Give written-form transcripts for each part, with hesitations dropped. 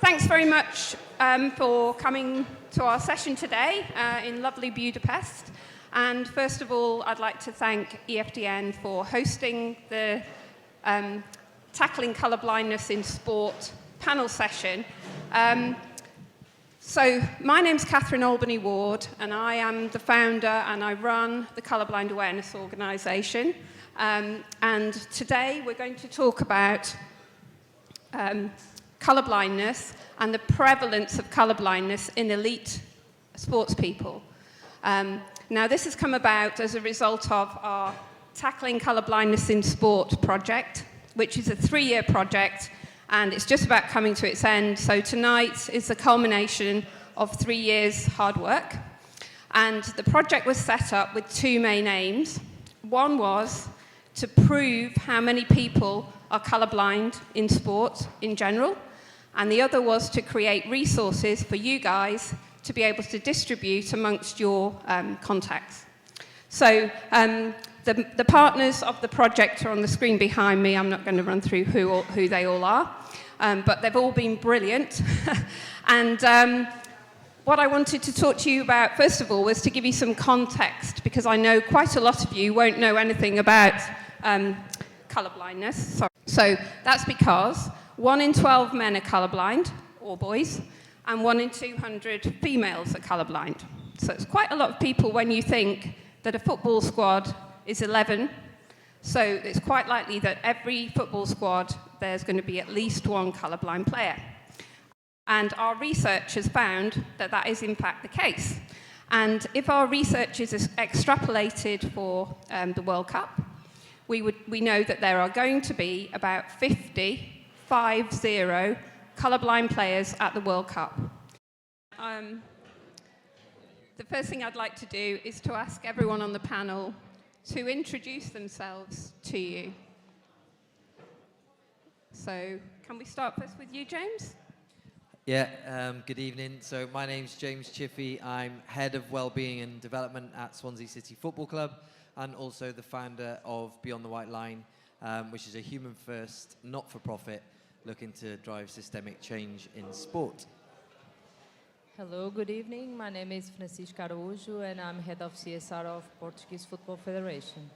Thanks very much for coming to our session today in lovely Budapest. And first of all, I'd like to thank EFDN for hosting the Tackling Colourblindness in Sport panel session. So my name's Catherine Albany Ward, and I am the founder and I run the Colourblind Awareness Organisation. And today we're going to talk about colourblindness and the prevalence of colourblindness in elite sports people. Now, this has come about as a result of our Tackling Colourblindness in Sport project, which is a 3-year project, and it's just about coming to its end. So tonight is the culmination of 3 years' hard work. And the project was set up with 2 main aims. One was to prove how many people are colourblind in sport in general, and the other was to create resources for you guys to be able to distribute amongst your contacts. So the partners of the project are on the screen behind me. I'm not going to run through who they all are, but they've all been brilliant. And what I wanted to talk to you about, first of all, was to give you some context, because I know quite a lot of you won't know anything about colourblindness. So that's because 1 in 12 men are colourblind, or boys, and 1 in 200 females are colourblind. So it's quite a lot of people when you think that a football squad is 11. So it's quite likely that every football squad, there's going to be at least 1 colourblind player. And our research has found that that is in fact the case. And if our research is extrapolated for the World Cup, we know that there are going to be about 50 colourblind players at the World Cup. The first thing I'd like to do is to ask everyone on the panel to introduce themselves to you. So can we start first with you, James? Yeah, good evening. So my name's James Chiffey. I'm Head of Wellbeing and Development at Swansea City Football Club, and also the founder of Beyond the White Line, which is a human-first, not-for-profit, looking to drive systemic change in sport. Hello, good evening. My name is Francisco Araújo, and I'm Head of CSR of Portuguese Football Federation.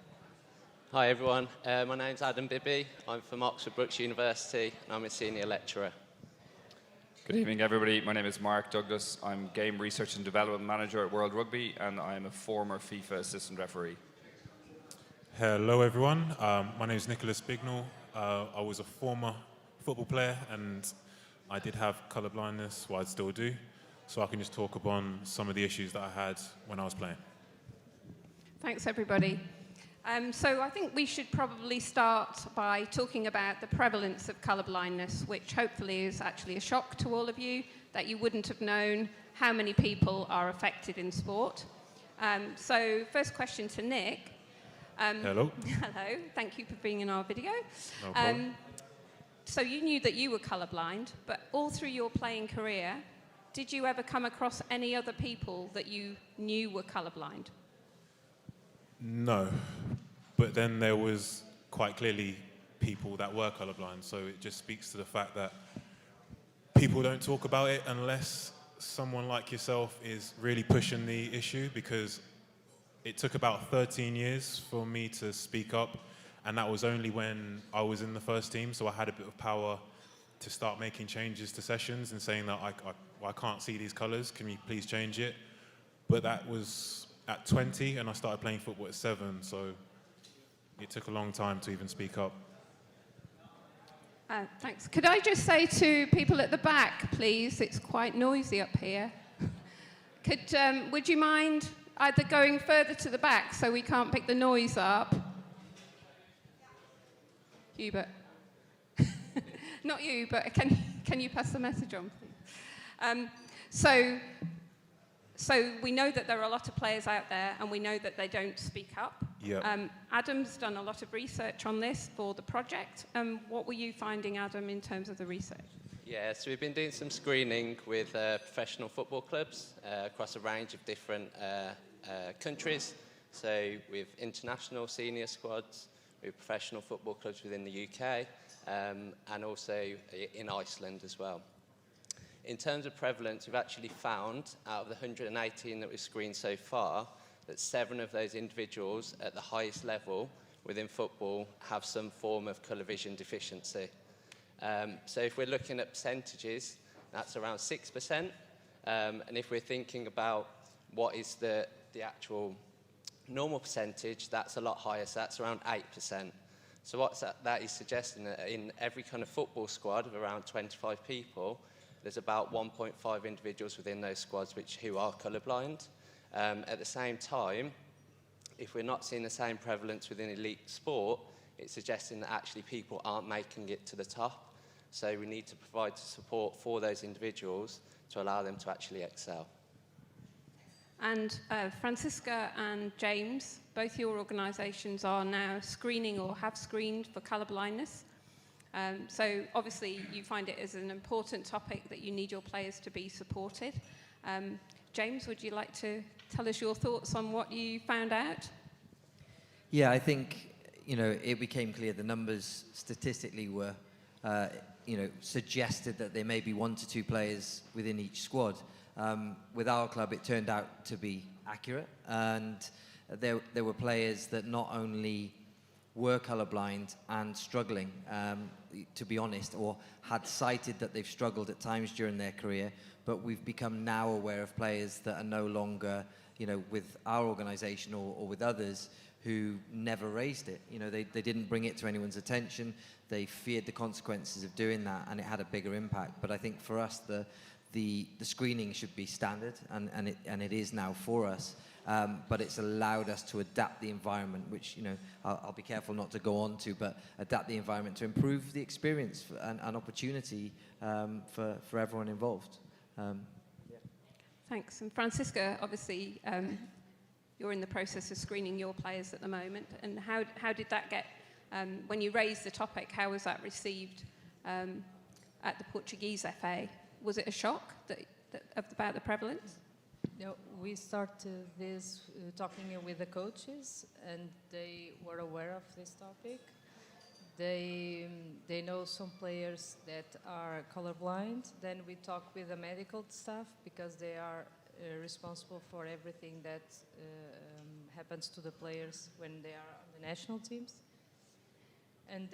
Hi everyone, my name's Adam Bibby. I'm from Oxford Brookes University, and I'm a Senior Lecturer. Good evening, everybody. My name is Mark Douglas. I'm Game Research and Development Manager at World Rugby, and I'm a former FIFA assistant referee. Hello, everyone. My name is Nicholas Bignall. I was a former football player, and I did have colour blindness, well, I still do, so I can just talk upon some of the issues that I had when I was playing. Thanks, everybody. So I think we should probably start by talking about the prevalence of colourblindness, which hopefully is actually a shock to all of you, that you wouldn't have known how many people are affected in sport. So first question to Nick. Hello. Hello, thank you for being in our video. No problem. So you knew that you were colourblind, but all through your playing career, did you ever come across any other people that you knew were colourblind? No, but then there was quite clearly people that were colourblind, so it just speaks to the fact that people don't talk about it unless someone like yourself is really pushing the issue, because it took about 13 years for me to speak up, and that was only when I was in the first team, so I had a bit of power to start making changes to sessions and saying that I can't see these colours, can you please change it? But that was at 20, and I started playing football at 7, so it took a long time to even speak up. Thanks. Could I just say to people at the back, please, it's quite noisy up here. Would you mind either going further to the back so we can't pick the noise up? Hubert. Not you, but can you pass the message on, please? So we know that there are a lot of players out there, and we know that they don't speak up. Yep. Adam's done a lot of research on this for the project. What were you finding, Adam, in terms of the research? Yeah, so we've been doing some screening with professional football clubs across a range of different countries. So with international senior squads, with professional football clubs within the UK, and also in Iceland as well. In terms of prevalence, we've actually found, out of the 118 that we've screened so far, that 7 of those individuals at the highest level within football have some form of colour vision deficiency. So if we're looking at percentages, that's around 6%. And if we're thinking about what is the actual normal percentage, that's a lot higher, so that's around 8%. So what that is suggesting that in every kind of football squad of around 25 people, there's about 1.5 individuals within those squads who are colourblind. At the same time, if we're not seeing the same prevalence within elite sport, it's suggesting that actually people aren't making it to the top. So we need to provide support for those individuals to allow them to actually excel. And Francisca and James, both your organisations are now screening or have screened for colour blindness. So obviously you find it as an important topic that you need your players to be supported. James, would you like to tell us your thoughts on what you found out? Yeah, I think, it became clear the numbers statistically were, suggested that there may be 1 to 2 players within each squad. With our club, it turned out to be accurate, and there were players that not only were colourblind and struggling, to be honest, or had cited that they've struggled at times during their career, but we've become now aware of players that are no longer, with our organisation or with others who never raised it. They didn't bring it to anyone's attention. They feared the consequences of doing that, and it had a bigger impact. But I think for us, the screening should be standard, and it is now for us. But it's allowed us to adapt the environment, which I'll be careful not to go on to, but adapt the environment to improve the experience and opportunity for everyone involved. Thanks. And Francisca, obviously, you're in the process of screening your players at the moment. And how did that get, when you raised the topic, how was that received at the Portuguese FA? Was it a shock about the prevalence? No, we started this talking with the coaches, and they were aware of this topic. They know some players that are colorblind. Then we talk with the medical staff, because they are responsible for everything that happens to the players when they are on the national teams. And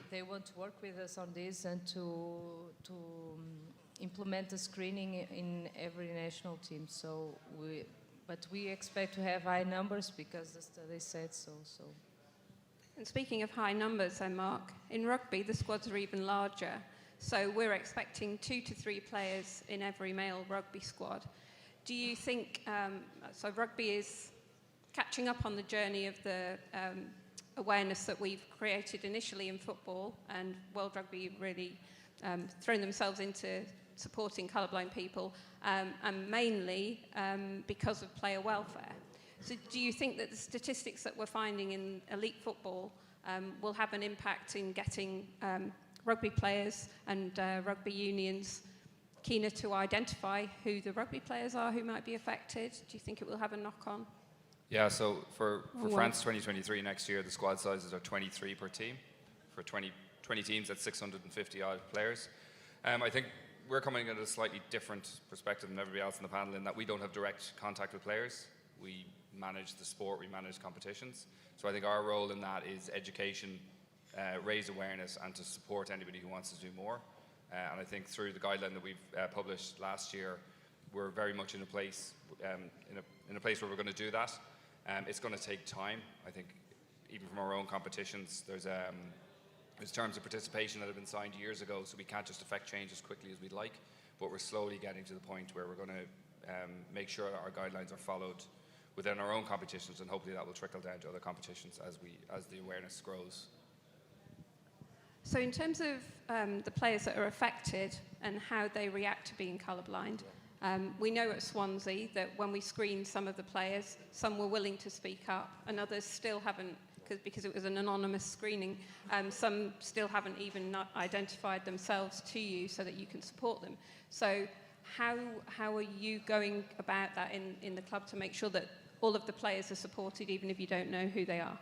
they want to work with us on this and to implement the screening in every national team. But we expect to have high numbers because the study said so. And speaking of high numbers, then Mark, in rugby the squads are even larger. So we're expecting 2 to 3 players in every male rugby squad. Do you think, so rugby is catching up on the journey of the awareness that we've created initially in football, and World Rugby really thrown themselves into supporting colourblind people, and mainly because of player welfare. So do you think that the statistics that we're finding in elite football will have an impact in getting rugby players and rugby unions keener to identify who the rugby players are who might be affected? Do you think it will have a knock-on? Yeah, so for France 2023 next year, the squad sizes are 23 per team. For 20 teams, that's 650 odd players. I think we're coming at a slightly different perspective than everybody else in the panel, in that we don't have direct contact with players. We manage the sport, we manage competitions. So I think our role in that is education, raise awareness, and to support anybody who wants to do more. And I think through the guideline that we've published last year, we're very much in a place in a place where we're going to do that. It's going to take time. I think even from our own competitions, there's terms of participation that have been signed years ago, so we can't just affect change as quickly as we'd like. But we're slowly getting to the point where we're going to make sure that our guidelines are followed within our own competitions, and hopefully that will trickle down to other competitions as the awareness grows. So in terms of the players that are affected and how they react to being colourblind, we know at Swansea that when we screened some of the players, some were willing to speak up and others still haven't, because it was an anonymous screening. Some still haven't even identified themselves to you so that you can support them. So how are you going about that in the club to make sure that all of the players are supported, even if you don't know who they are?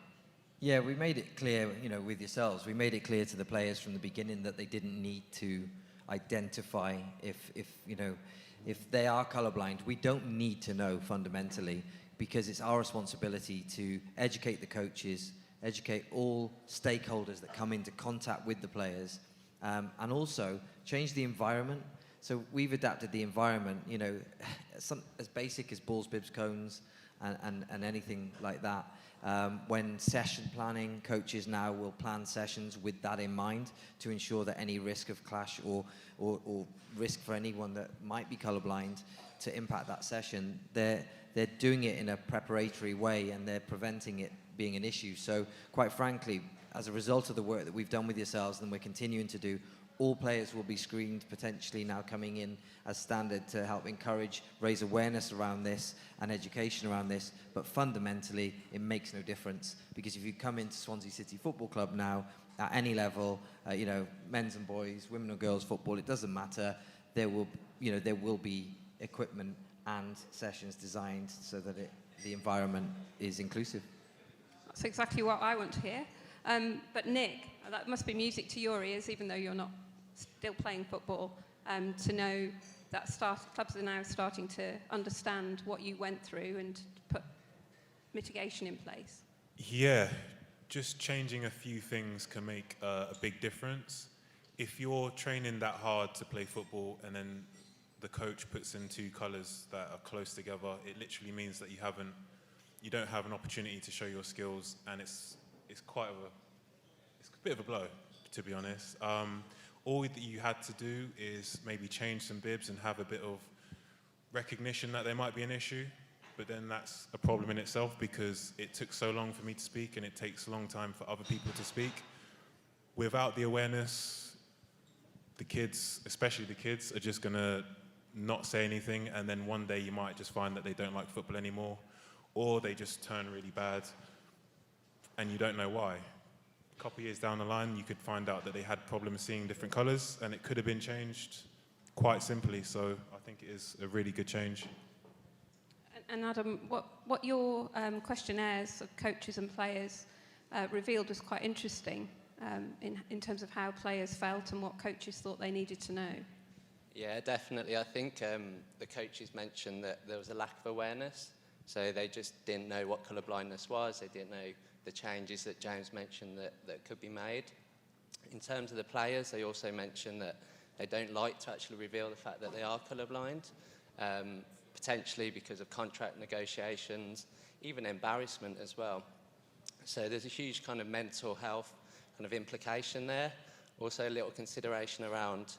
Yeah, we made it clear, with yourselves, we made it clear to the players from the beginning that they didn't need to identify if they are colorblind. We don't need to know fundamentally, because it's our responsibility to educate the coaches, educate all stakeholders that come into contact with the players, and also change the environment. So we've adapted the environment, as basic as balls, bibs, cones, and anything like that. When session planning, coaches now will plan sessions with that in mind to ensure that any risk of clash or risk for anyone that might be colorblind to impact that session, they're doing it in a preparatory way, and they're preventing it being an issue. So quite frankly, as a result of the work that we've done with yourselves and we're continuing to do, all players will be screened, potentially now coming in as standard to help encourage, raise awareness around this and education around this. But fundamentally, it makes no difference, because if you come into Swansea City Football Club now, at any level, men's and boys, women or girls football, it doesn't matter. There will be equipment and sessions designed so that the environment is inclusive. That's exactly what I want to hear. But Nick, that must be music to your ears, even though you're not still playing football, to know that clubs are now starting to understand what you went through and put mitigation in place. Yeah, just changing a few things can make a big difference. If you're training that hard to play football and then the coach puts in two colours that are close together, it literally means that you don't have an opportunity to show your skills, and it's a bit of a blow, to be honest. All that you had to do is maybe change some bibs and have a bit of recognition that there might be an issue, but then that's a problem in itself, because it took so long for me to speak and it takes a long time for other people to speak. Without the awareness, the kids, especially the kids, are just gonna not say anything, and then one day you might just find that they don't like football anymore, or they just turn really bad and you don't know why. A couple of years down the line, you could find out that they had problems seeing different colours, and it could have been changed quite simply. So I think it is a really good change. And Adam, what your questionnaires of coaches and players revealed was quite interesting in terms of how players felt and what coaches thought they needed to know. Yeah, definitely. I think the coaches mentioned that there was a lack of awareness. So they just didn't know what colour blindness was. They didn't know the changes that James mentioned that could be made. In terms of the players, they also mentioned that they don't like to actually reveal the fact that they are colourblind, potentially because of contract negotiations, even embarrassment as well. So there's a huge kind of mental health kind of implication there. Also a little consideration around,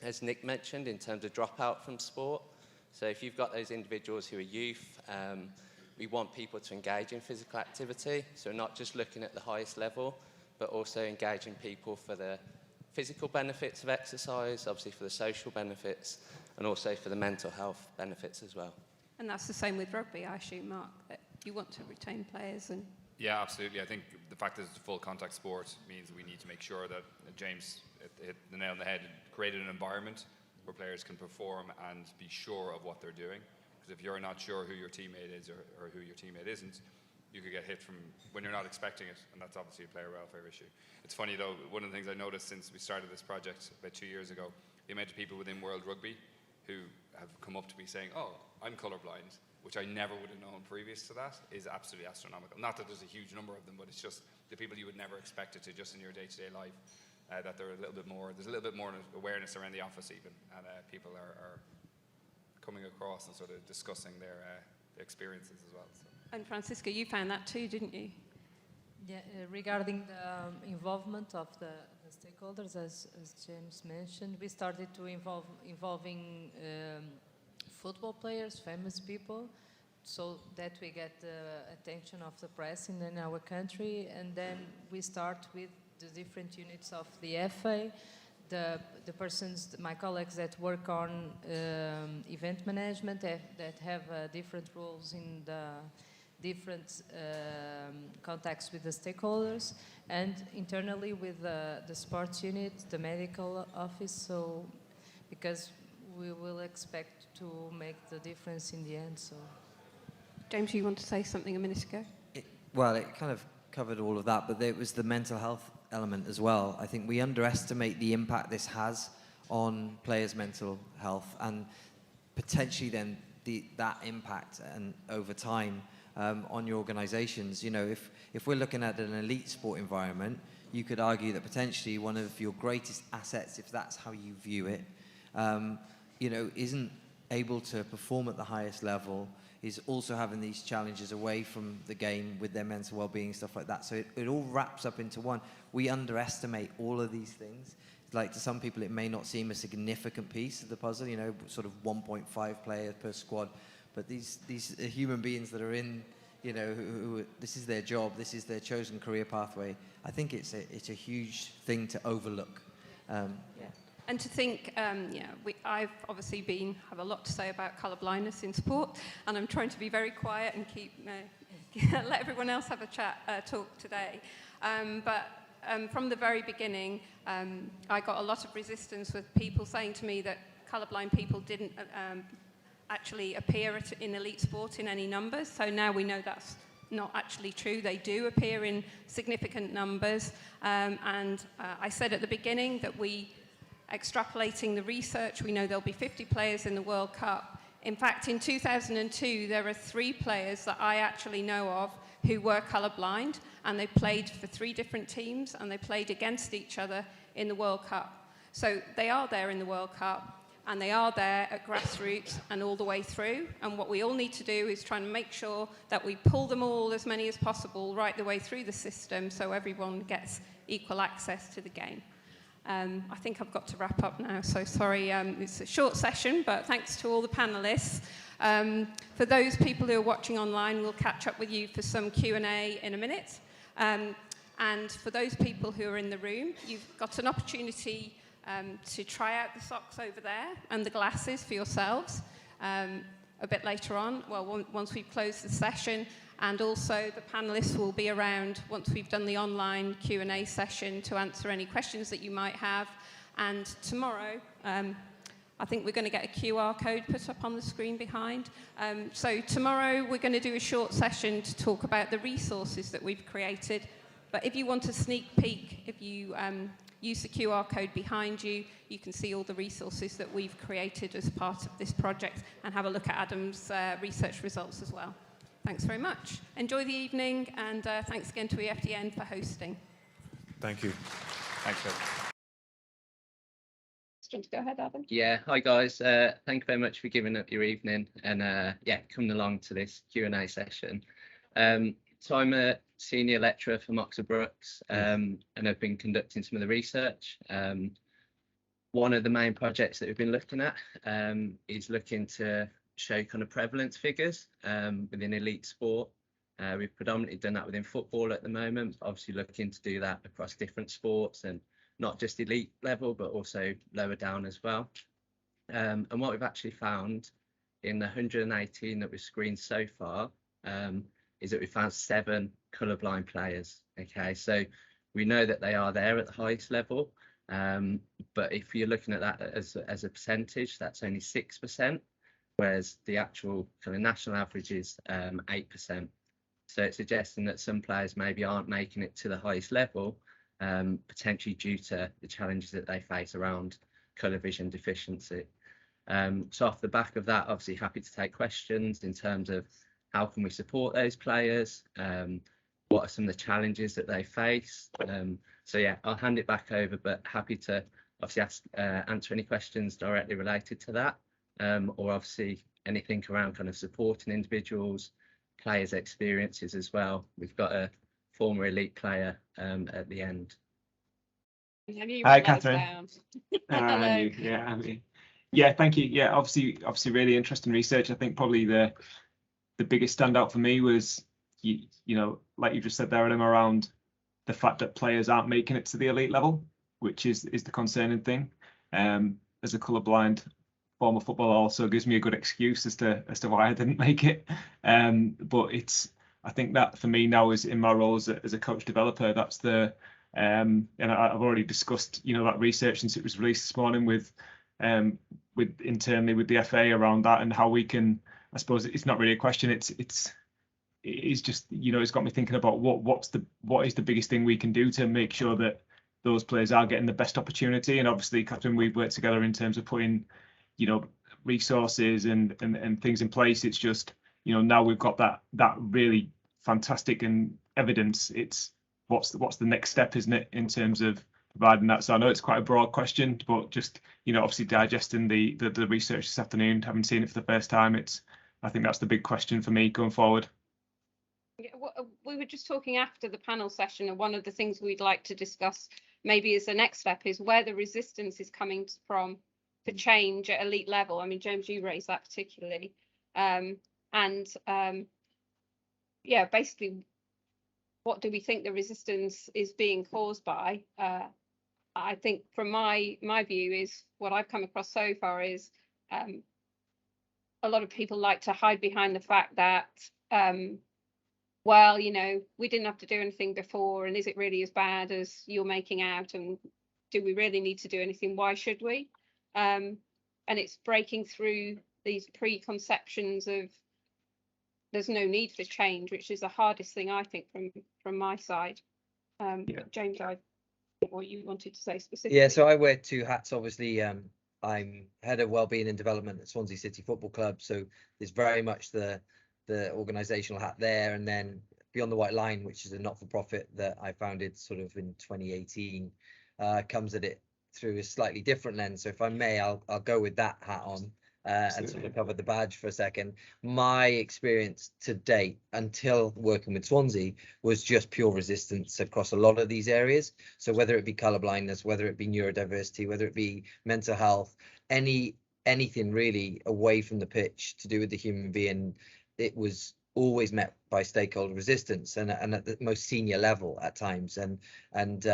as Nick mentioned, in terms of dropout from sport. So if you've got those individuals who are youth, we want people to engage in physical activity. So we're not just looking at the highest level, but also engaging people for the physical benefits of exercise, obviously for the social benefits, and also for the mental health benefits as well. And that's the same with rugby, I assume, Mark, that you want to retain players and... Yeah, absolutely. I think the fact that it's a full contact sport means we need to make sure that James hit the nail on the head and created an environment where players can perform and be sure of what they're doing. Because if you're not sure who your teammate is or who your teammate isn't, you could get hit from when you're not expecting it, and that's obviously a player welfare issue. It's funny though, one of the things I noticed since we started this project about 2 years ago, the amount of people within World Rugby who have come up to me saying, oh, I'm colourblind, which I never would have known previous to that, is absolutely astronomical. Not that there's a huge number of them, but it's just the people you would never expect it to just in your day-to-day life, that there's a little bit more awareness around the office even, and people are coming across and sort of discussing their experiences as well. So. And Francisca, you found that too, didn't you? Yeah, regarding the involvement of the stakeholders, as James mentioned, we started to involving football players, famous people, so that we get the attention of the press in our country, and then we start with the different units of the FA, the persons, my colleagues that work on event management that have different roles in the different contacts with the stakeholders, and internally with the sports unit, the medical office, so because we will expect to make the difference in the end. So, James, you want to say something a minute ago? Well, it kind of covered all of that, but it was the mental health element as well. I think we underestimate the impact this has on players' mental health, and potentially then that impact and over time on your organisations. You know, if we're looking at an elite sport environment, you could argue that potentially one of your greatest assets, if that's how you view it, you know, isn't able to perform at the highest level, is also having these challenges away from the game with their mental well-being, stuff like that. So it all wraps up into one. We underestimate all of these things. Like, to some people, it may not seem a significant piece of the puzzle, you know, sort of 1.5 players per squad. But these are human beings that are in, you know, who this is their job, this is their chosen career pathway. I think it's a huge thing to overlook. Yeah. And to think, I've obviously have a lot to say about colour blindness in sport, and I'm trying to be very quiet and let everyone else have a talk today. But from the very beginning, I got a lot of resistance with people saying to me that colourblind people didn't actually appear in elite sport in any numbers. So now we know that's not actually true. They do appear in significant numbers. I said at the beginning that extrapolating the research, we know there'll be 50 players in the World Cup. In fact, in 2002, there are 3 players that I actually know of who were colourblind, and they played for 3 different teams, and they played against each other in the World Cup. So they are there in the World Cup, and they are there at grassroots and all the way through. And what we all need to do is try and make sure that we pull them all, as many as possible, right the way through the system, so everyone gets equal access to the game. I think I've got to wrap up now, so sorry, it's a short session, but thanks to all the panellists. For those people who are watching online, we'll catch up with you for some Q&A in a minute. And for those people who are in the room, you've got an opportunity to try out the socks over there and the glasses for yourselves a bit later on, once we've closed the session. And also the panellists will be around once we've done the online Q&A session to answer any questions that you might have. And tomorrow, I think we're going to get a QR code put up on the screen behind. So tomorrow we're going to do a short session to talk about the resources that we've created. But if you want a sneak peek, if you use the QR code behind you, you can see all the resources that we've created as part of this project and have a look at Adam's research results as well. Thanks very much. Enjoy the evening, and thanks again to EFDN for hosting. Thank you. Thanks, Ed. Go ahead, Adam. Yeah, hi guys. Thank you very much for giving up your evening and coming along to this Q&A session. So I'm a senior lecturer from Oxford Brookes and I've been conducting some of the research. One of the main projects that we've been looking at is looking to show kind of prevalence figures within elite sport. We've predominantly done that within football at the moment, obviously looking to do that across different sports and not just elite level, but also lower down as well. And what we've actually found in the 118 that we've screened so far is that we found 7 colourblind players. Okay, so we know that they are there at the highest level, but if you're looking at that as a percentage, that's only 6%. Whereas the actual kind of national average is 8%. So it's suggesting that some players maybe aren't making it to the highest level, potentially due to the challenges that they face around colour vision deficiency. So off the back of that, obviously happy to take questions in terms of how can we support those players, what are some of the challenges that they face. So yeah, I'll hand it back over, but happy to obviously answer any questions directly related to that. Or obviously anything around kind of supporting individuals, players' experiences as well. We've got a former elite player at the end. Hi, Catherine. Yeah, thank you. Yeah, obviously really interesting research. I think probably the biggest standout for me was, you know, like you just said there, Adam, around the fact that players aren't making it to the elite level, which is the concerning thing. As a colourblind former footballer, also gives me a good excuse as to why I didn't make it. But I think that for me now is in my role as a coach developer, that's and I've already discussed, you know, that research since it was released this morning with internally with the FA around that and how we can, I suppose it's not really a question, it's just, you know, it's got me thinking about what is the biggest thing we can do to make sure that those players are getting the best opportunity. And obviously, Catherine, we've worked together in terms of putting, resources and things in place. It's just, now we've got that really fantastic and evidence. It's what's the next step, isn't it, in terms of providing that? So I know it's quite a broad question, but just, obviously digesting the research this afternoon, having seen it for the first time, I think that's the big question for me going forward. Yeah, we were just talking after the panel session, and one of the things we'd like to discuss maybe as the next step is where the resistance is coming from for change at elite level. I mean, James, you raised that particularly. Yeah, basically, what do we think the resistance is being caused by? I think from my view is what I've come across so far is a lot of people like to hide behind the fact that well, we didn't have to do anything before, and is it really as bad as you're making out, and do we really need to do anything? Why should we? And it's breaking through these preconceptions of there's no need for change, which is the hardest thing, I think, from my side. James, I think what you wanted to say specifically. Yeah, so I wear two hats. Obviously, I'm head of wellbeing and development at Swansea City Football Club, so there's very much the organisational hat there, and then Beyond the White Line, which is a not-for-profit that I founded sort of in 2018, comes at it through a slightly different lens. So if I may, I'll go with that hat on and sort of cover the badge for a second. My experience to date, until working with Swansea, was just pure resistance across a lot of these areas. So whether it be colourblindness, whether it be neurodiversity, whether it be mental health, anything really away from the pitch to do with the human being, it was always met by stakeholder resistance and at the most senior level at times. And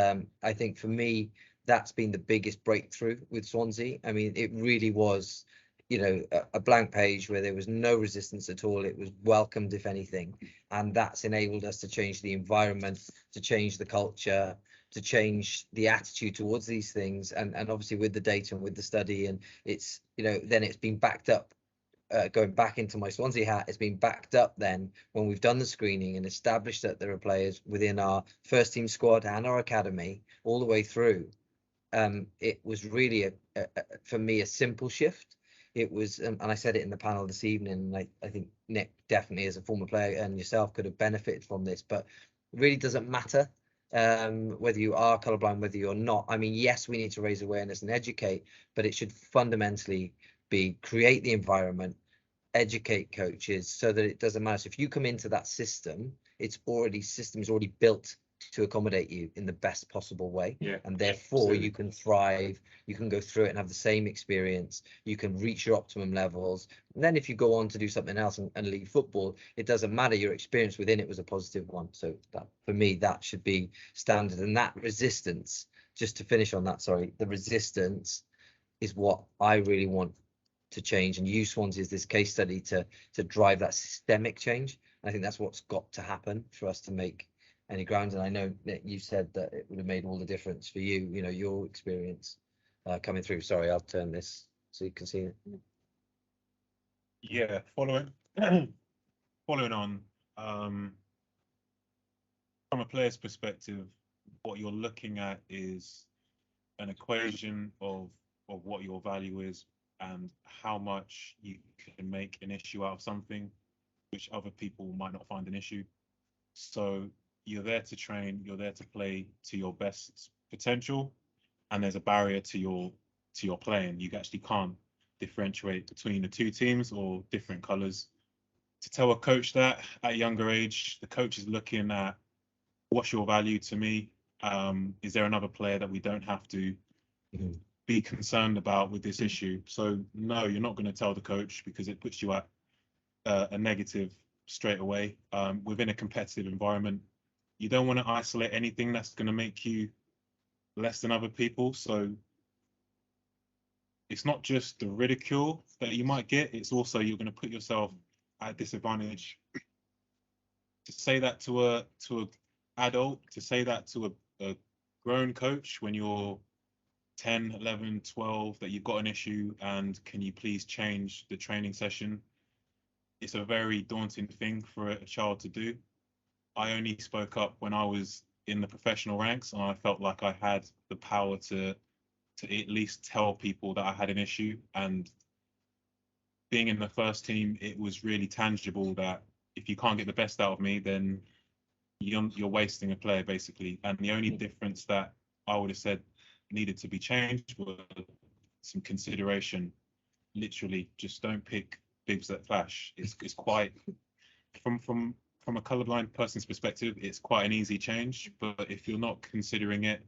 I think for me, that's been the biggest breakthrough with Swansea. I mean, it really was, a blank page where there was no resistance at all. It was welcomed, if anything. And that's enabled us to change the environment, to change the culture, to change the attitude towards these things. And obviously with the data and with the study, and it's, then it's been backed up. Going back into my Swansea hat, it's been backed up then when we've done the screening and established that there are players within our first team squad and our academy all the way through. It was really for me a simple shift. It was, and I said it in the panel this evening, and I think Nick definitely as a former player and yourself could have benefited from this, but it really doesn't matter whether you are colourblind, whether you're not. I mean, yes, we need to raise awareness and educate, but it should fundamentally be create the environment, educate coaches, so that it doesn't matter. So if you come into that system, system is already built to accommodate you in the best possible way, and therefore absolutely. You can thrive, you can go through it and have the same experience, you can reach your optimum levels, and then if you go on to do something else and leave football, it doesn't matter, your experience within it was a positive one. So that, for me, that should be standard. And that resistance, just to finish on that, sorry, the resistance is what I really want to change, and use Swansea as this case study to drive that systemic change. I think that's what's got to happen for us to make any ground. And I know that you said that it would have made all the difference for you, your experience coming through. Sorry, I'll turn this so you can see it. Yeah, following on, from a player's perspective, what you're looking at is an equation of what your value is and how much you can make an issue out of something which other people might not find an issue. So you're there to train, you're there to play to your best potential, and there's a barrier to your playing. You actually can't differentiate between the two teams or different colours. To tell a coach that at a younger age, the coach is looking at what's your value to me? Is there another player that we don't have to be concerned about with this issue? So no, you're not going to tell the coach, because it puts you at a negative straight away. Within a competitive environment, you don't want to isolate anything that's going to make you less than other people. So it's not just the ridicule that you might get, it's also you're going to put yourself at a disadvantage. To say that to a adult, to say that to a grown coach when you're 10, 11, 12, that you've got an issue and can you please change the training session, it's a very daunting thing for a child to do. I only spoke up when I was in the professional ranks, and I felt like I had the power to at least tell people that I had an issue. And being in the first team, it was really tangible that if you can't get the best out of me, then you're wasting a player basically. And the only difference that I would have said needed to be changed was some consideration. Literally, just don't pick bibs that clash. It's quite from a colorblind person's perspective, it's quite an easy change. But if you're not considering it,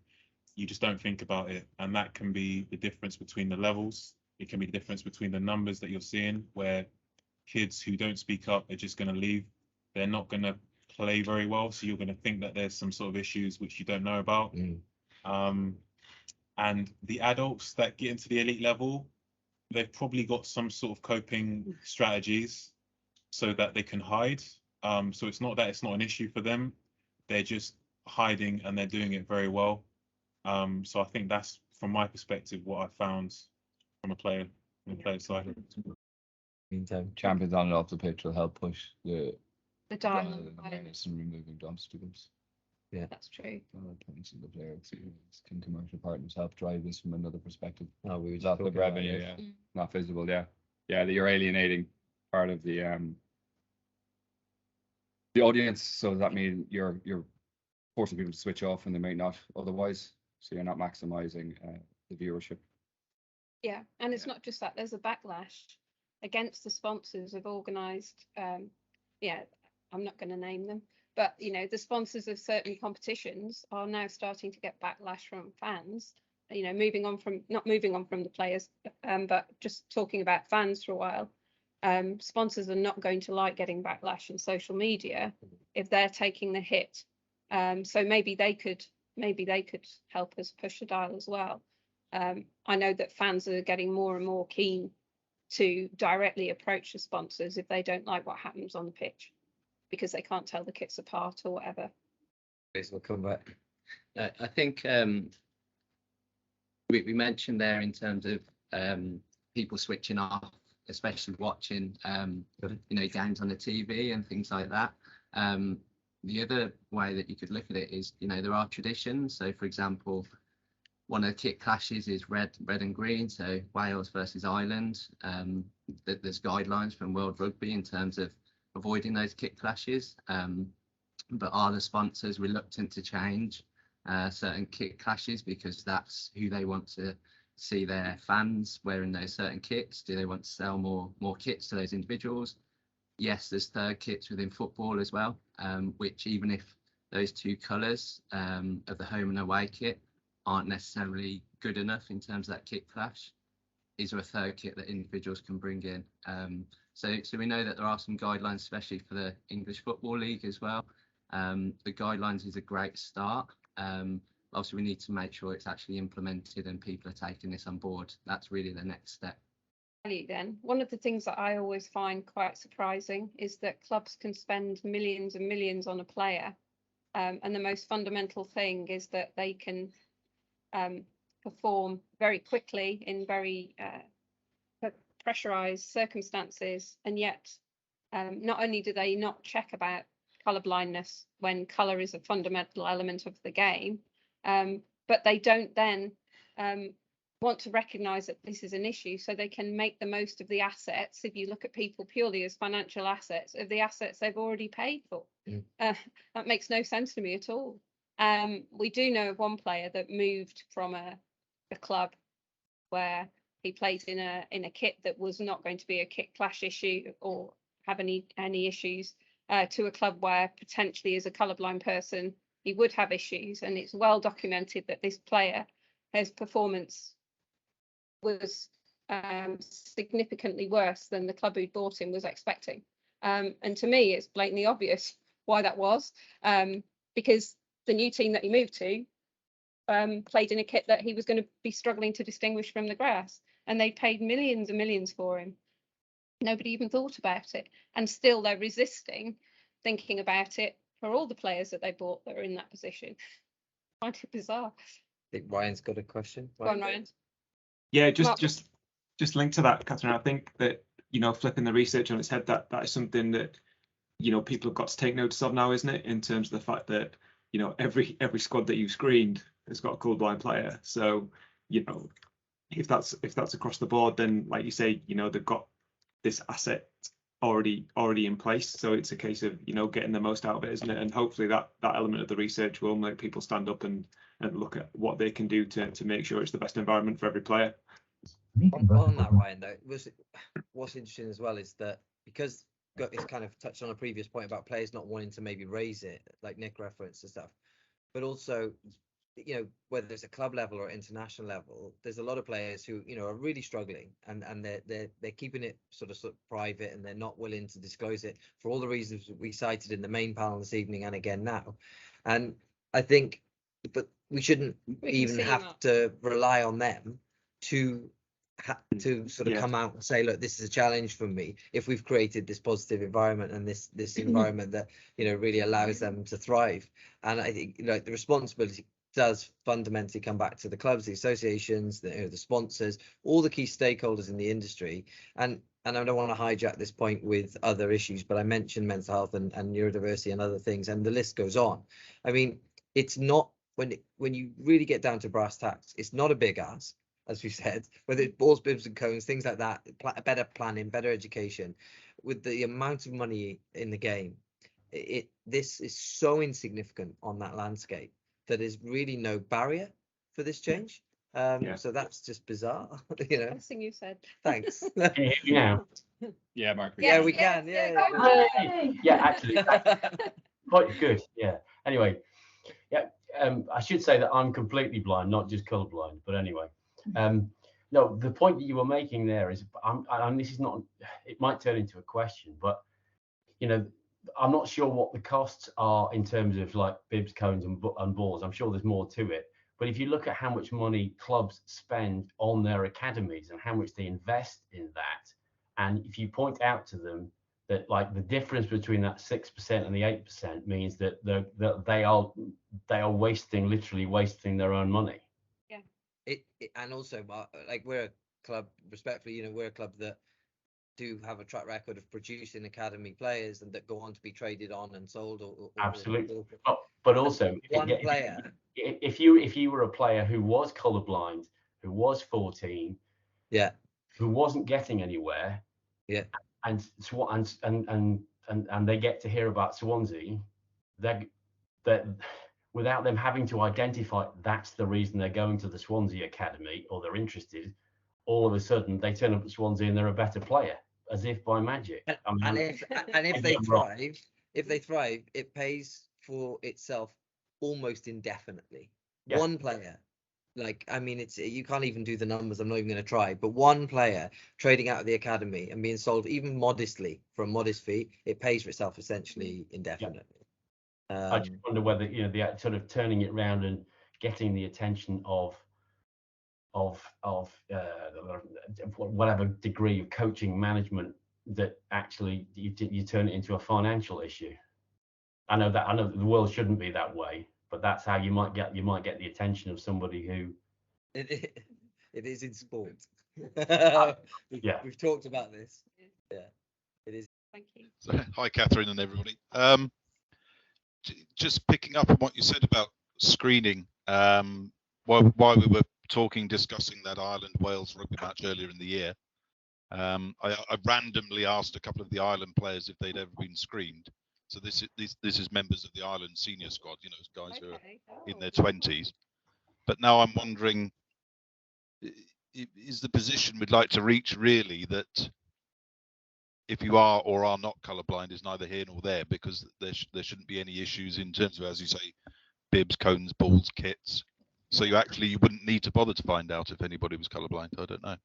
you just don't think about it, and that can be the difference between the levels. It can be the difference between the numbers that you're seeing, where kids who don't speak up are just going to leave. They're not going to play very well, so you're going to think that there's some sort of issues which you don't know about. And the adults that get into the elite level, they've probably got some sort of coping strategies so that they can hide. So it's not that it's not an issue for them. They're just hiding and they're doing it very well. So I think that's, from my perspective, what I found from a player side. Meantime, Champions on and off the pitch will help push the dial. awareness and removing obstacles. That's true. Points in the player experience. Can commercial partners help drive this from another perspective? no, we were just Not the talking about revenue, this. yeah. Not visible, yeah. Yeah, you're alienating part of the audience, so does that mean you're forcing people to switch off and they might not otherwise, so you're not maximizing the viewership. Yeah, and it's not just that. There's a backlash against the sponsors of organised. I'm not going to name them, but the sponsors of certain competitions are now starting to get backlash from fans. Not moving on from the players, but just talking about fans for a while. Sponsors are not going to like getting backlash on social media if they're taking the hit. So maybe they could help us push the dial as well. I know that fans are getting more and more keen to directly approach the sponsors if they don't like what happens on the pitch, because they can't tell the kits apart or whatever. We'll come back. I think we mentioned there in terms of people switching off, especially watching games on the TV and things like that. The other way that you could look at it is, there are traditions. So, for example, one of the kit clashes is red and green. So Wales versus Ireland. There's guidelines from World Rugby in terms of avoiding those kit clashes. But are the sponsors reluctant to change certain kit clashes because that's who they want to see their fans wearing those certain kits? Do they want to sell more kits to those individuals? Yes, there's third kits within football as well, which even if those two colours of the home and away kit aren't necessarily good enough in terms of that kit clash, is there a third kit that individuals can bring in? So we know that there are some guidelines, especially for the English Football League as well. The guidelines is a great start. Also, we need to make sure it's actually implemented and people are taking this on board. That's really the next step. Then one of the things that I always find quite surprising is that clubs can spend millions and millions on a player, and the most fundamental thing is that they can perform very quickly in very pressurized circumstances, and yet not only do they not check about colour blindness when colour is a fundamental element of the game, but they don't then want to recognise that this is an issue, so they can make the most of the assets. If you look at people purely as financial assets, of the assets they've already paid for. That makes no sense to me at all. We do know of one player that moved from a club where he played in a kit that was not going to be a kit clash issue or have any issues, to a club where potentially as a colourblind person he would have issues, and it's well documented that this player, his performance was significantly worse than the club who bought him was expecting. And to me, it's blatantly obvious why that was, because the new team that he moved to played in a kit that he was going to be struggling to distinguish from the grass, and they paid millions and millions for him. Nobody even thought about it, and still they're resisting thinking about it for all the players that they bought that are in that position. I find it bizarre. I think Ryan's got a question. Go on, Ryan. Yeah, Mark. just linked to that, Catherine. I think that flipping the research on its head, that is something that people have got to take notice of now, isn't it? In terms of the fact that you know, every squad that you've screened has got a colourblind player. So, you know, if that's across the board, then like you say, you know, they've got this asset already in place. So it's a case of, you know, getting the most out of it, isn't it? And hopefully that element of the research will make people stand up and look at what they can do to make sure it's the best environment for every player. On that, Ryan, though, what's interesting as well is that because it's kind of touched on a previous point about players not wanting to maybe raise it, like Nick referenced and stuff, but also, you know, whether it's a club level or international level, there's a lot of players who, you know, are really struggling and they're keeping it sort of private, and they're not willing to disclose it for all the reasons we cited in the main panel this evening and again now. And I think, but we shouldn't even have to rely on them to sort of come out and say, look, this is a challenge for me. If we've created this positive environment and this environment that, you know, really allows them to thrive. And I think, you know, the responsibility does fundamentally come back to the clubs, the associations, the sponsors, all the key stakeholders in the industry. And I don't want to hijack this point with other issues, but I mentioned mental health and neurodiversity and other things, and the list goes on. I mean, it's not, when you really get down to brass tacks, it's not a big ask, as we said, whether it's balls, bibs and cones, things like that, better planning, better education. With the amount of money in the game, this is so insignificant on that landscape that there's really no barrier for this change. So that's just bizarre. You know. Best thing you said. Thanks. Can you hear me now? Yeah, Mark. Yeah, we can. Yeah. Yeah, actually, quite good. Yeah. Anyway, yeah. I should say that I'm completely blind, not just colourblind. But anyway, no, the point that you were making there is, and this is not. It might turn into a question, but you know, I'm not sure what the costs are in terms of like bibs, cones, and balls. I'm sure there's more to it. But if you look at how much money clubs spend on their academies and how much they invest in that, and if you point out to them that like the difference between that 6% and the 8% means that they are literally wasting their own money. Yeah. And also, like, we're a club, respectfully, you know, we're a club that do have a track record of producing academy players and that go on to be traded on and sold. Absolutely. But also, one player. If you were a player who was colourblind, who was 14, who wasn't getting anywhere, and they get to hear about Swansea, that without them having to identify that's the reason they're going to the Swansea academy or they're interested, all of a sudden they turn up at Swansea and they're a better player, as if by magic. And if they thrive, it pays for itself almost indefinitely. Yeah. One player, like, I mean, you can't even do the numbers. I'm not even going to try. But one player trading out of the academy and being sold even modestly for a modest fee, it pays for itself essentially indefinitely. Yeah. I just wonder whether, you know, the sort of turning it around and getting the attention of whatever degree of coaching management, that actually you turn it into a financial issue. I know the world shouldn't be that way, but that's how you might get the attention of somebody who. It is in sport. We've talked about this. Yeah, it is. Thank you. So, hi, Catherine and everybody. Just picking up on what you said about screening. While we were discussing that Ireland-Wales rugby match earlier in the year, I randomly asked a couple of the Ireland players if they'd ever been screened. So this is members of the Ireland senior squad, you know, guys who are in their 20s. But now I'm wondering, is the position we'd like to reach really that if you are or are not colourblind is neither here nor there, because there shouldn't be any issues in terms of, as you say, bibs, cones, balls, kits. So you wouldn't need to bother to find out if anybody was colourblind. I don't know.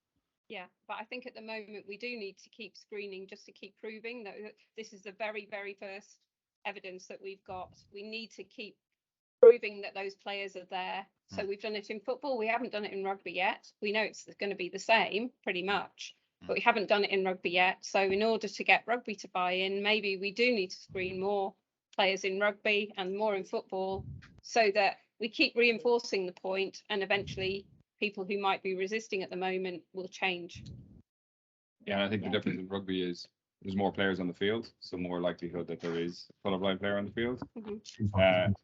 Yeah, but I think at the moment we do need to keep screening just to keep proving that this is the very, very first evidence that we've got. We need to keep proving that those players are there. So we've done it in football. We haven't done it in rugby yet. We know it's going to be the same pretty much, but we haven't done it in rugby yet. So in order to get rugby to buy in, maybe we do need to screen more players in rugby and more in football, so that we keep reinforcing the point, and eventually people who might be resisting at the moment will change. Yeah, and I think the difference in rugby is there's more players on the field, so more likelihood that there is a colourblind player on the field. Mhm.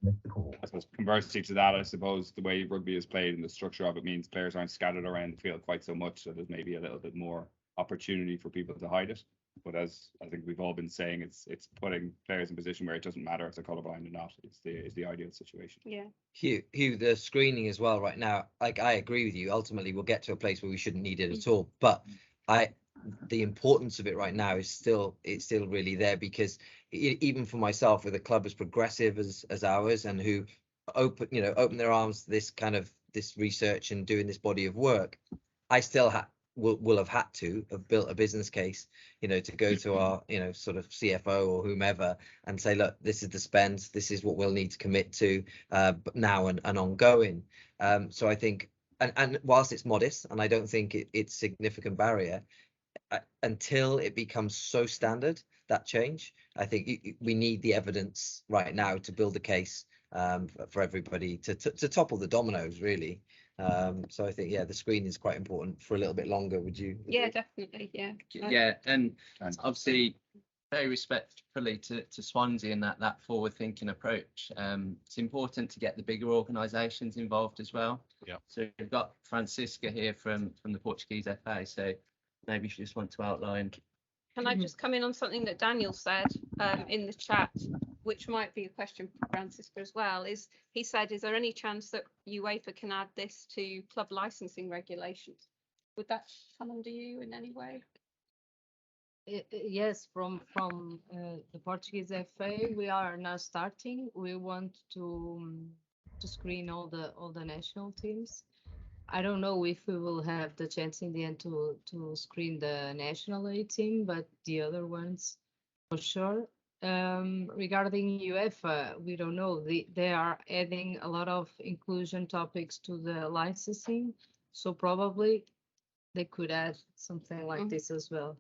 I suppose conversely to that, I suppose the way rugby is played and the structure of it means players aren't scattered around the field quite so much, so there's maybe a little bit more opportunity for people to hide it. But as I think we've all been saying, it's putting players in a position where it doesn't matter if they're colourblind or not. It's the ideal situation. Yeah. Hugh, the screening as well right now, like I agree with you. Ultimately, we'll get to a place where we shouldn't need it at all. But the importance of it right now is still really there, because even for myself, with a club as progressive as ours, and who open their arms to this research and doing this body of work, I still will have had to have built a business case, to go to our, sort of CFO or whomever and say, look, this is the spend, this is what we'll need to commit to but now and ongoing. So I think, and whilst it's modest, and I don't think it's a significant barrier, until it becomes so standard, that change, I think we need the evidence right now to build a case for everybody to topple the dominoes, really. So I think, the screen is quite important for a little bit longer. Would you agree? Yeah, definitely. Yeah. Yeah, and obviously very respectfully to Swansea and that forward-thinking approach. It's important to get the bigger organisations involved as well. Yeah. So we've got Francisca here from the Portuguese FA. So maybe she just want to outline. Can I just come in on something that Daniel said in the chat, which might be a question for Francisco as well? He said, is there any chance that UEFA can add this to club licensing regulations? Would that come under you in any way? Yes, from the Portuguese FA, we are now starting. We want to screen all the national teams. I don't know if we will have the chance in the end to screen the national A team, but the other ones for sure. Regarding UEFA, we don't know. They are adding a lot of inclusion topics to the licensing, so probably they could add something like this as well.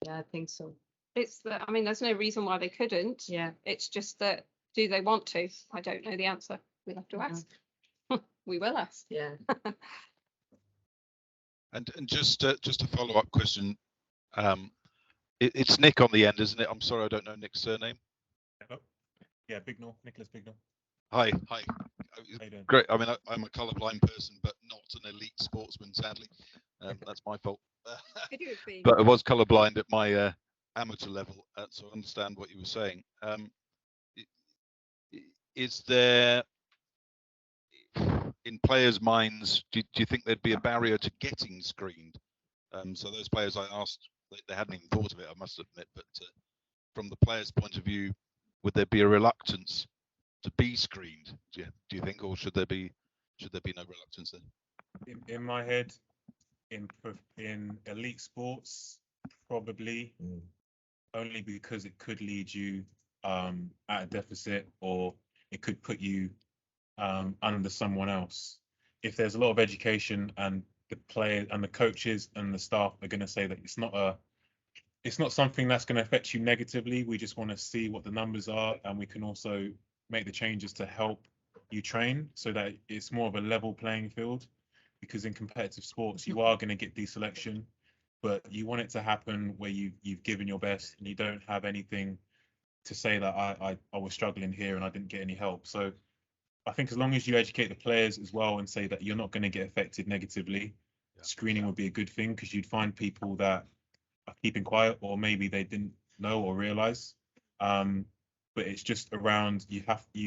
Yeah, I think so. There's no reason why they couldn't. Yeah. It's just that, do they want to? I don't know the answer. We'll have to ask. We will ask. Yeah. And just a follow-up question. It's Nick on the end, isn't it? I'm sorry, I don't know Nick's surname. Yeah, Bignall, Nicholas Bignall. Hi. How you doing? Great. I mean, I'm a colourblind person, but not an elite sportsman, sadly. That's my fault. But I was colourblind at my amateur level, so I understand what you were saying. Is there, in players' minds, do you think there'd be a barrier to getting screened? So those players I asked, they hadn't even thought of it, I must admit, but from the player's point of view, would there be a reluctance to be screened? Do you think, or should there be no reluctance there? In my head, in elite sports, probably only because it could lead you at a deficit, or it could put you under someone else. If there's a lot of education, and the players and the coaches and the staff are going to say that it's not something that's going to affect you negatively. We just want to see what the numbers are, and we can also make the changes to help you train so that it's more of a level playing field. Because in competitive sports, you are going to get deselection, but you want it to happen where you've given your best and you don't have anything to say that I was struggling here and I didn't get any help. So I think as long as you educate the players as well and say that you're not going to get affected negatively, screening would be a good thing, because you'd find people that are keeping quiet, or maybe they didn't know or realize. But it's just around, you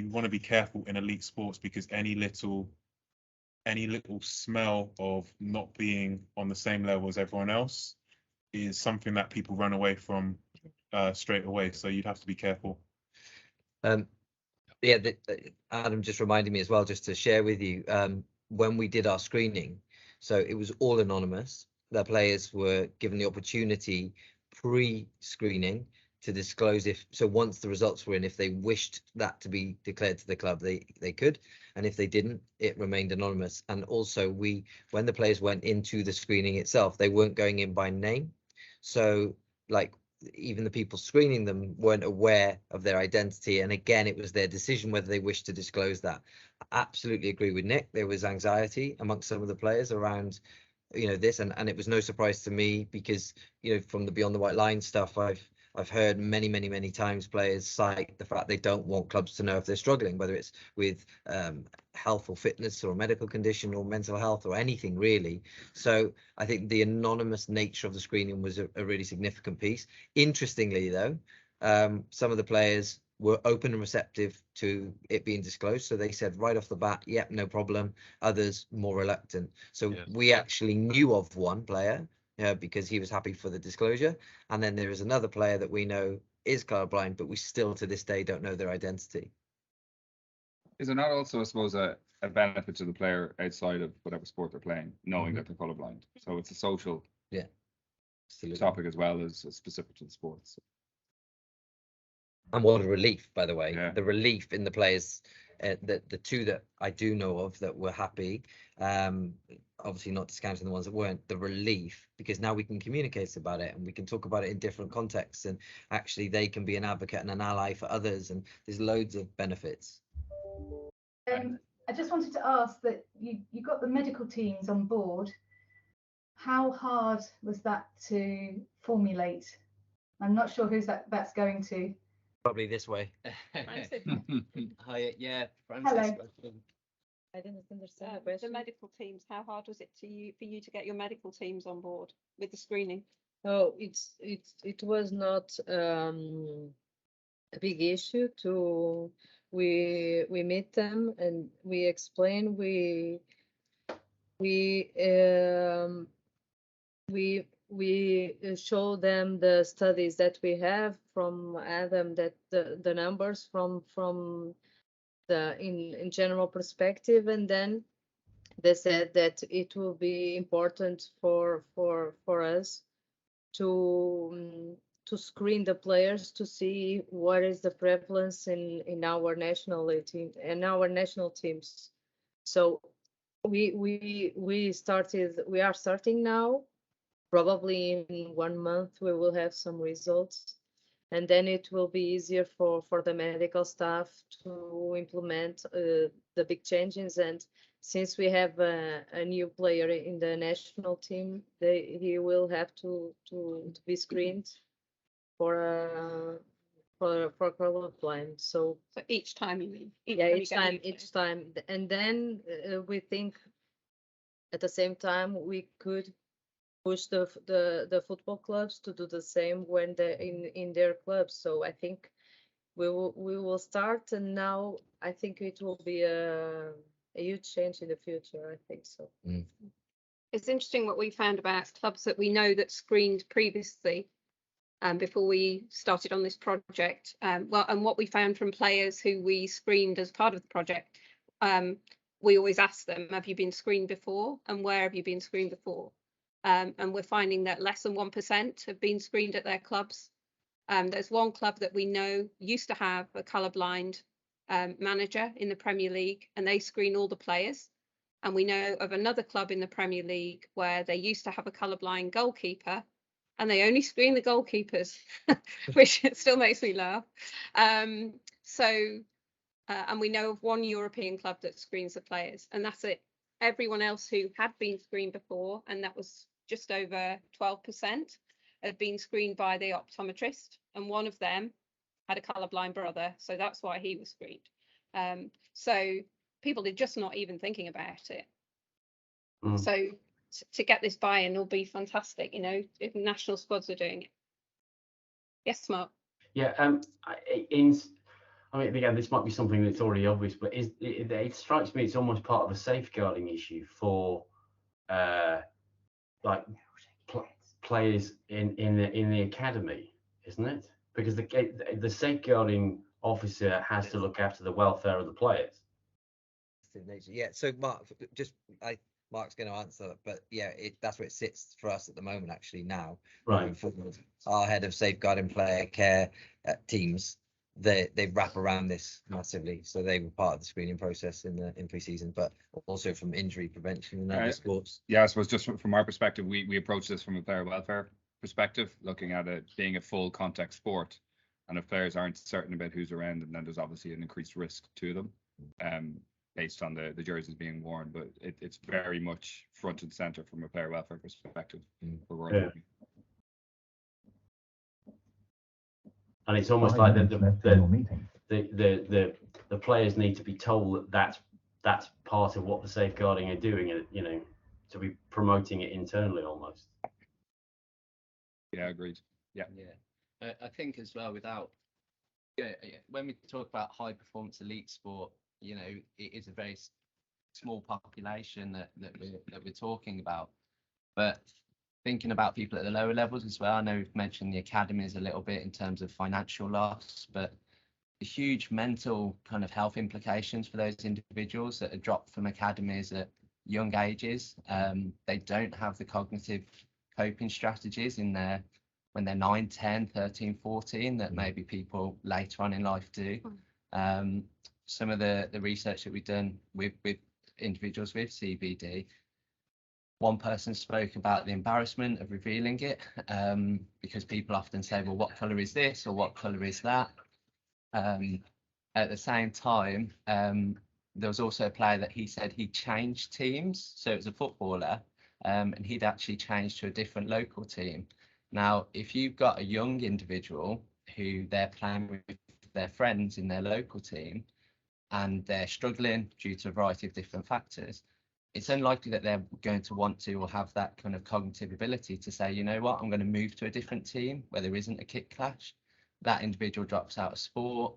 want to be careful in elite sports, because any little smell of not being on the same level as everyone else is something that people run away from straight away. So you'd have to be careful. Adam just reminded me as well, just to share with you, when we did our screening, so it was all anonymous. The players were given the opportunity pre-screening to disclose once the results were in, if they wished that to be declared to the club, they could, and if they didn't, it remained anonymous. And also, when the players went into the screening itself, they weren't going in by name, so even the people screening them weren't aware of their identity, and again, it was their decision whether they wished to disclose that. I absolutely agree with Nick. There was anxiety amongst some of the players around this, and it was no surprise to me, because from the Beyond the White Line stuff, I've heard many times players cite the fact they don't want clubs to know if they're struggling, whether it's with health or fitness or medical condition or mental health or anything really. So I think the anonymous nature of the screening was a really significant piece. Interestingly though, some of the players were open and receptive to it being disclosed. So they said right off the bat, yep, no problem. Others more reluctant. So Yes. we actually knew of one player because he was happy for the disclosure. And then there is another player that we know is colorblind, but we still to this day don't know their identity. Is it not also, I suppose, a benefit to the player outside of whatever sport they're playing, knowing that they're colorblind? So it's a social topic as well as specific to the sports. And what a relief, by the way, Yeah. the relief in the players, the two that I do know of that were happy, obviously not discounting the ones that weren't, the relief, because now we can communicate about it and we can talk about it in different contexts, and actually they can be an advocate and an ally for others, and there's loads of benefits. I just wanted to ask that you got the medical teams on board. How hard was that to formulate? I'm not sure who's that's going to. Probably this way. Hi, yeah, Francis. Hello. I didn't understand the question. The medical teams, how hard was it for you to get your medical teams on board with the screening? Oh, it was not a big issue to we meet them and we explain we show them the studies that we have from Adam, that the numbers from the in general perspective, and then they said that it will be important for us to screen the players to see what is the prevalence in our national team and our national teams. So we are starting now. Probably in 1 month we will have some results, and then it will be easier for the medical staff to implement the big changes. And since we have a new player in the national team, he will have to be screened for colorblind. So each time, you mean? Each time, and then we think at the same time we could push the football clubs to do the same when they're in their clubs. So I think we will start, and now I think it will be a huge change in the future. I think so. It's interesting what we found about clubs that we know that screened previously before we started on this project. And what we found from players who we screened as part of the project, we always ask them, have you been screened before, and where have you been screened before? And we're finding that less than 1% have been screened at their clubs. There's one club that we know used to have a colourblind manager in the Premier League, and they screen all the players. And we know of another club in the Premier League where they used to have a colourblind goalkeeper, and they only screen the goalkeepers, which still makes me laugh. And we know of one European club that screens the players, and that's it. Everyone else who had been screened before, and that was just over 12%, had been screened by the optometrist, and one of them had a colourblind brother, so that's why he was screened. So people are just not even thinking about it. So to get this buy-in will be fantastic, if national squads are doing it. Yes, Mark. Yeah, I mean, again, this might be something that's already obvious, but it strikes me it's almost part of a safeguarding issue for players in the academy, isn't it? Because the safeguarding officer has to look after the welfare of the players. Yeah. So Mark's going to answer, but yeah, that's where it sits for us at the moment. Actually, now, right, our head of safeguarding player care teams, they wrap around this massively. So they were part of the screening process in pre-season, but also from injury prevention and other sports. Yeah, I suppose just from our perspective, we approach this from a player welfare perspective, looking at it being a full contact sport, and if players aren't certain about who's around, and then there's obviously an increased risk to them, based on the jerseys being worn. But it's very much front and center from a player welfare perspective. and it's almost like the players need to be told that that's part of what the safeguarding are doing, to be promoting it internally almost. Yeah, agreed. Yeah. I think as well, when we talk about high performance elite sport, it is a very small population that we're talking about. But thinking about people at the lower levels as well, I know we've mentioned the academies a little bit in terms of financial loss, but the huge mental kind of health implications for those individuals that are dropped from academies at young ages. They don't have the cognitive coping strategies when they're 9, 10, 13, 14 that maybe people later on in life do. Some of the research that we've done with individuals with CBD, one person spoke about the embarrassment of revealing it, because people often say, well, what colour is this or what colour is that? At the same time, there was also a player that he said he changed teams. So it was a footballer, and he'd actually changed to a different local team. Now, if you've got a young individual who they're playing with their friends in their local team and they're struggling due to a variety of different factors, it's unlikely that they're going to want to or have that kind of cognitive ability to say, you know what, I'm going to move to a different team where there isn't a kick clash. That individual drops out of sport.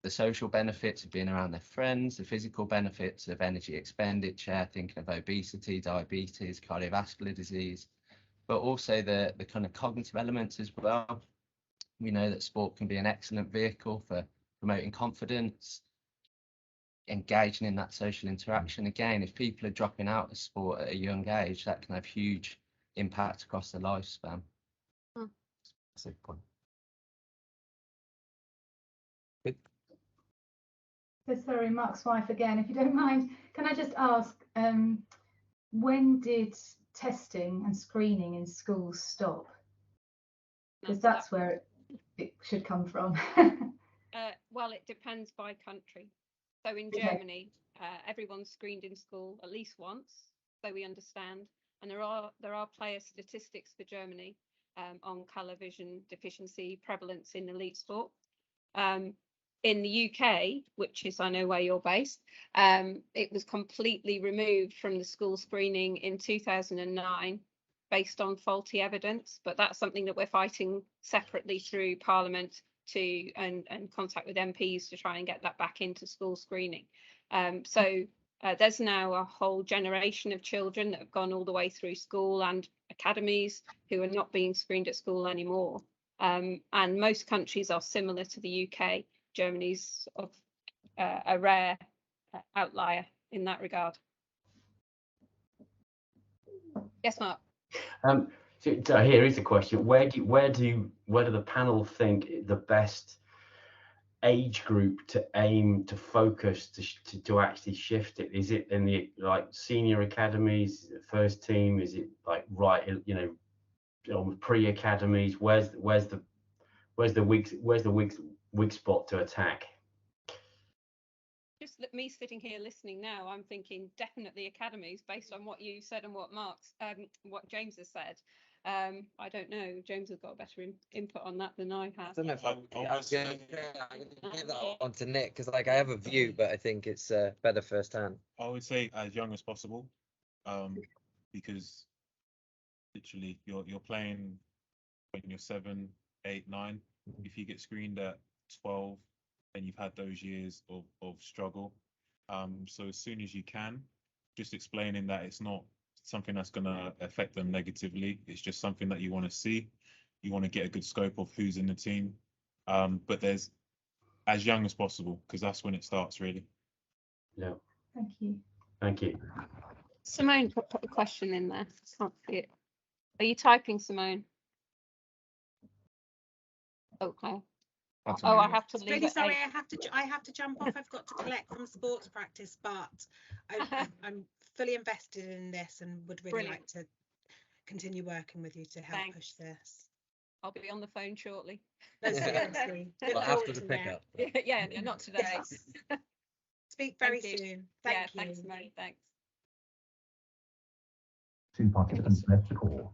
The social benefits of being around their friends, the physical benefits of energy expenditure, thinking of obesity, diabetes, cardiovascular disease, but also the kind of cognitive elements as well. We know that sport can be an excellent vehicle for promoting confidence, engaging in that social interaction. Again, if people are dropping out of sport at a young age, that can have huge impact across their lifespan. That's a good point. Good. So sorry, Mark's wife again, if you don't mind, can I just ask, when did testing and screening in schools stop? Because that's where it should come from. Well, it depends by country. So in Okay. Germany, everyone's screened in school at least once, so we understand. And there are player statistics for Germany on colour vision deficiency prevalence in elite sport. In the UK, which is I know where you're based, it was completely removed from the school screening in 2009 based on faulty evidence. But that's something that we're fighting separately through Parliament and contact with MPs to try and get that back into school screening. So there's now a whole generation of children that have gone all the way through school and academies who are not being screened at school anymore. And most countries are similar to the UK. Germany's of a rare outlier in that regard. Yes, Mark. So here is a question: where do the panel think the best age group to aim to focus to actually shift it? Is it in the senior academies, first team? Is it pre-academies? Where's the weak spot to attack? Just me sitting here listening now, I'm thinking definitely academies based on what you said and what what James has said. I don't know. James has got a better input on that than I have. I don't know if I'm going to give that on to Nick, because I have a view, but I think it's better firsthand. I would say as young as possible, because literally you're playing when you're 7, 8, 9. If you get screened at 12, then you've had those years of struggle. So as soon as you can, just explaining that it's not something that's going to affect them negatively. It's just something that you want to see. You want to get a good scope of who's in the team. But there's as young as possible, because that's when it starts, really. Yeah. Thank you. Thank you. Simone put a question in there. I can't see it. Are you typing, Simone? Okay. Oh, I have to leave. Really sorry, I have to jump off. I've got to collect from sports practice, but I'm fully invested in this and would really like to continue working with you to help push this. I'll be on the phone shortly. No, seriously. Well, after the pickup. Yeah, not today. Yes. Speak very soon. Thank you. Thanks, mate. Thanks. 2 participants left to call.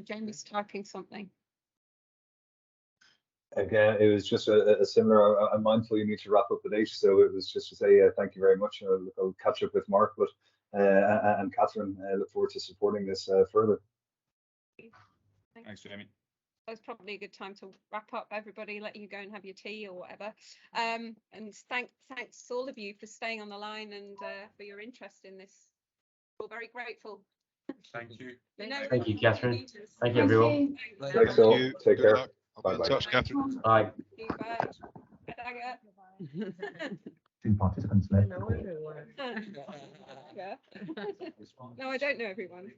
Jamie's typing something. Again, it was just a similar. I'm mindful you need to wrap up at 8, so it was just to say thank you very much. I'll catch up with Mark, but and Catherine. Look forward to supporting this further. Thanks, Jamie. It's probably a good time to wrap up, everybody, let you go and have your tea or whatever. And thanks to all of you for staying on the line and for your interest in this. We're very grateful. Thank you. Thank you, Catherine. Thank you, everyone. Thanks all. Take care. I'll be in touch, Catherine. Bye. Bye. Participants left. No, I don't know everyone.